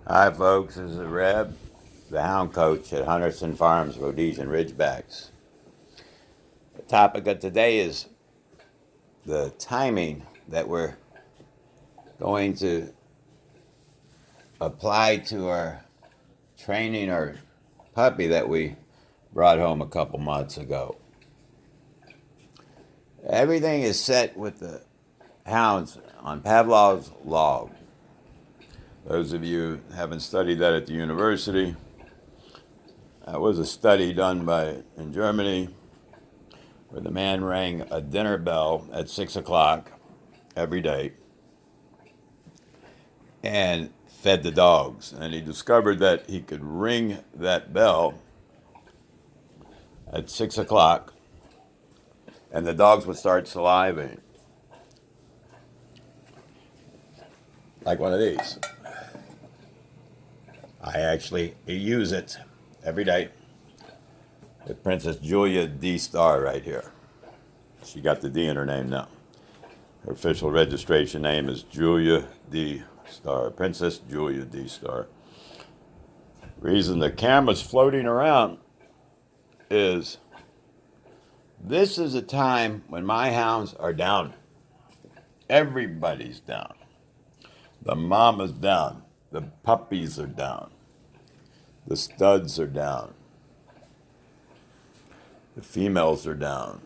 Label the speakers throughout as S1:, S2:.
S1: Hi, folks. This is Reb, the hound coach at Hunterson Farms, Rhodesian Ridgebacks. The topic of today is the timing that we're going to apply to our training our puppy that we brought home a couple months ago. Everything is set with the hounds on Pavlov's Log. Those of you who haven't studied that at the university, that was a study done in Germany where the man rang a dinner bell at 6 o'clock every day and fed the dogs. And he discovered that he could ring that bell at 6 o'clock and the dogs would start salivating. Like one of these. I actually use it every day with Princess Julia D. Star right here. She got the D in her name now. Her official registration name is Julia D. Star, Princess Julia D. Star. Reason the camera's floating around is this is a time when my hounds are down. Everybody's down. The mama's down. The puppies are down. The studs are down. The females are down.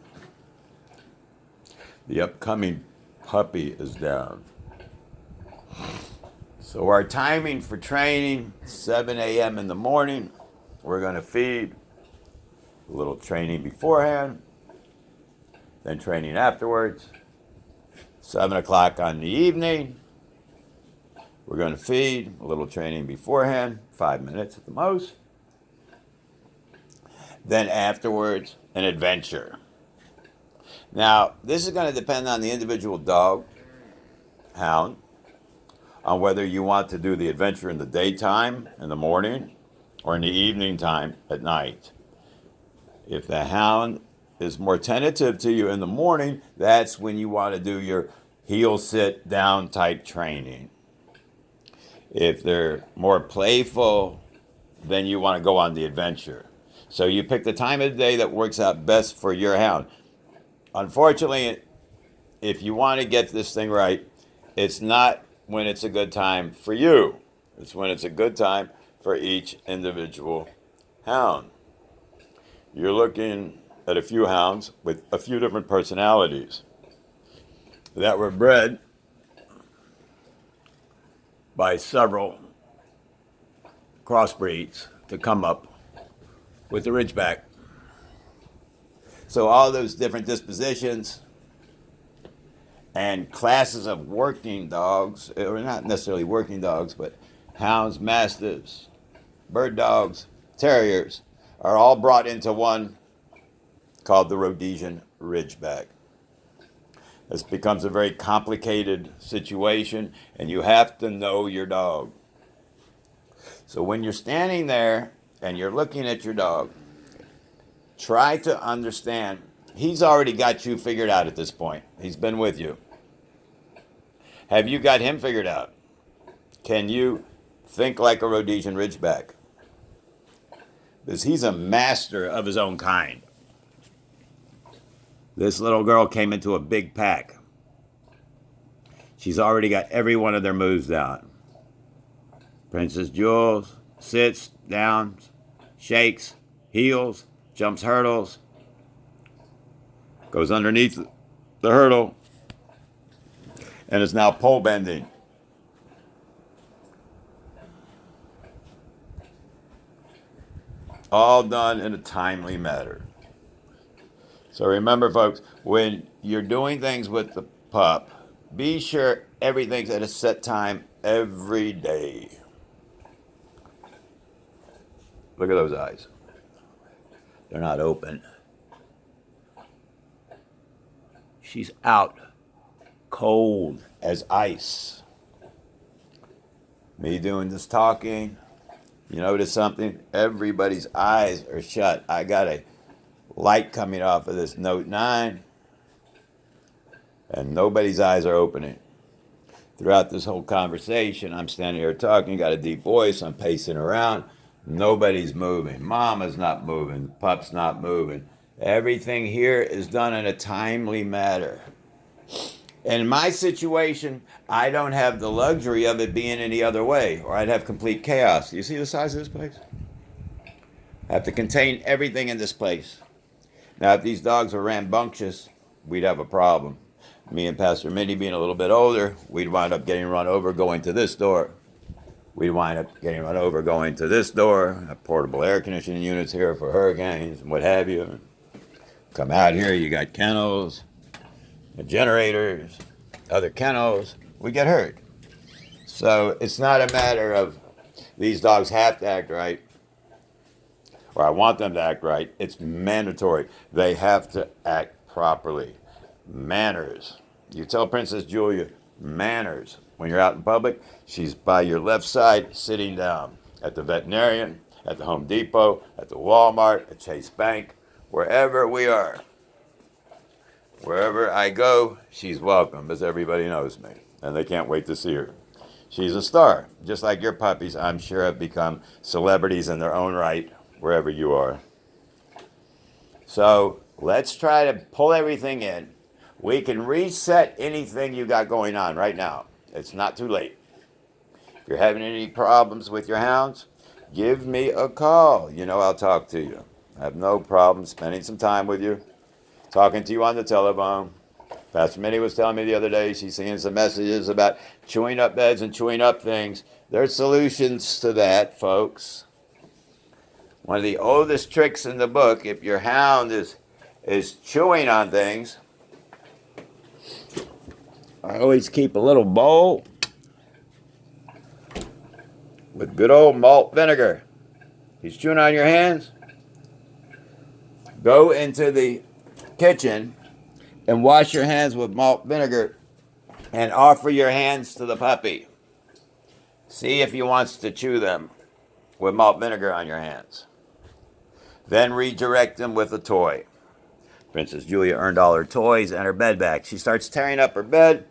S1: The upcoming puppy is down. So our timing for training, 7 a.m. in the morning, we're going to feed, a little training beforehand, then training afterwards. 7 o'clock on the evening, we're going to feed, a little training beforehand, 5 minutes at the most. Then afterwards, an adventure. Now, this is going to depend on the individual dog, hound, on whether you want to do the adventure in the daytime, in the morning, or in the evening time at night. If the hound is more tentative to you in the morning, that's when you want to do your heel sit down type training. If they're more playful, then you want to go on the adventure. So you pick the time of the day that works out best for your hound. Unfortunately, if you want to get this thing right, it's not when it's a good time for you. It's when it's a good time for each individual hound. You're looking at a few hounds with a few different personalities that were bred by several crossbreeds to come up with the Ridgeback. So all those different dispositions and classes of working dogs, or not necessarily working dogs, but hounds, mastiffs, bird dogs, terriers, are all brought into one called the Rhodesian Ridgeback. This becomes a very complicated situation, and you have to know your dog. So when you're standing there and you're looking at your dog, try to understand he's already got you figured out at this point. He's been with you. Have you got him figured out? Can you think like a Rhodesian Ridgeback? Because he's a master of his own kind. This little girl came into a big pack. She's already got every one of their moves down. Princess Jules sits, downs, shakes, heels, jumps hurdles, goes underneath the hurdle, and is now pole bending. All done in a timely manner. So remember, folks, when you're doing things with the pup, be sure everything's at a set time every day. Look at those eyes. They're not open. She's out, cold as ice. Me doing this talking, you notice something? Everybody's eyes are shut. I got a light coming off of this Note 9, and nobody's eyes are opening. throughout this whole conversation, I'm standing here talking, got a deep voice, I'm pacing around. Nobody's moving. Mama's not moving. Pup's not moving. Everything here is done in a timely manner. In my situation, I don't have the luxury of it being any other way, or I'd have complete chaos. Do you see the size of this place? I have to contain everything in this place. Now, if these dogs were rambunctious, we'd have a problem. Me and Pastor Minnie being a little bit older, we'd wind up getting run over going to this door. We'd wind up getting run over going to this door. Have portable air conditioning units here for hurricanes and what have you. Come out here, you got kennels, generators, other kennels. We get hurt. So it's not a matter of these dogs have to act right, or I want them to act right. It's mandatory. They have to act properly. Manners. You tell Princess Julia, manners. When you're out in public, she's by your left side, sitting down. At the veterinarian, at the Home Depot, at the Walmart, at Chase Bank, wherever we are. Wherever I go, she's welcome, as everybody knows me. And they can't wait to see her. She's a star. Just like your puppies, I'm sure have become celebrities in their own right, wherever you are. So let's try to pull everything in. We can reset anything you got going on right now. It's not too late. If you're having any problems with your hounds, give me a call. You know I'll talk to you. I have no problem spending some time with you, talking to you on the telephone. Pastor Minnie was telling me the other day, she's seeing some messages about chewing up beds and chewing up things. There's solutions to that, folks. One of the oldest tricks in the book, if your hound is chewing on things, I always keep a little bowl with good old malt vinegar. He's chewing on your hands. Go into the kitchen and wash your hands with malt vinegar and offer your hands to the puppy. See if he wants to chew them with malt vinegar on your hands. Then redirect them with a toy. Princess Julia earned all her toys and her bed back. She starts tearing up her bed,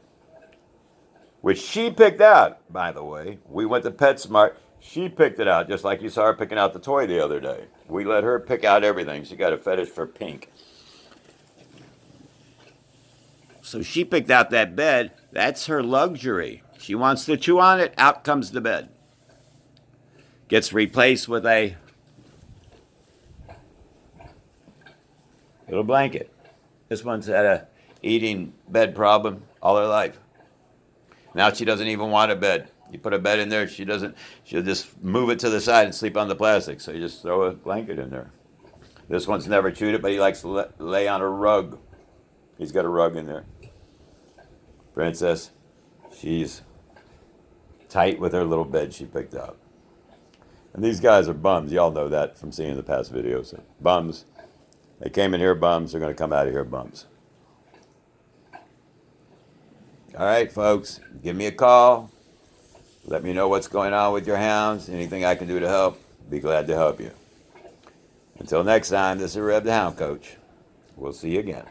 S1: which she picked out, by the way. We went to PetSmart. She picked it out, just like you saw her picking out the toy the other day. We let her pick out everything. She got a fetish for pink. So she picked out that bed. That's her luxury. She wants to chew on it. Out comes the bed. Gets replaced with a little blanket. This one's had a eating bed problem all her life. Now she doesn't even want a bed. You put a bed in there, she'll just move it to the side and sleep on the plastic. So you just throw a blanket in there. This one's never chewed it, but he likes to lay on a rug. He's got a rug in there. Princess, she's tight with her little bed she picked out. And these guys are bums. Y'all know that from seeing the past videos. Bums. They came in here bums. They're going to come out of here bums. All right, folks. Give me a call. Let me know what's going on with your hounds. Anything I can do to help, be glad to help you. Until next time, this is Reb the Hound Coach. We'll see you again.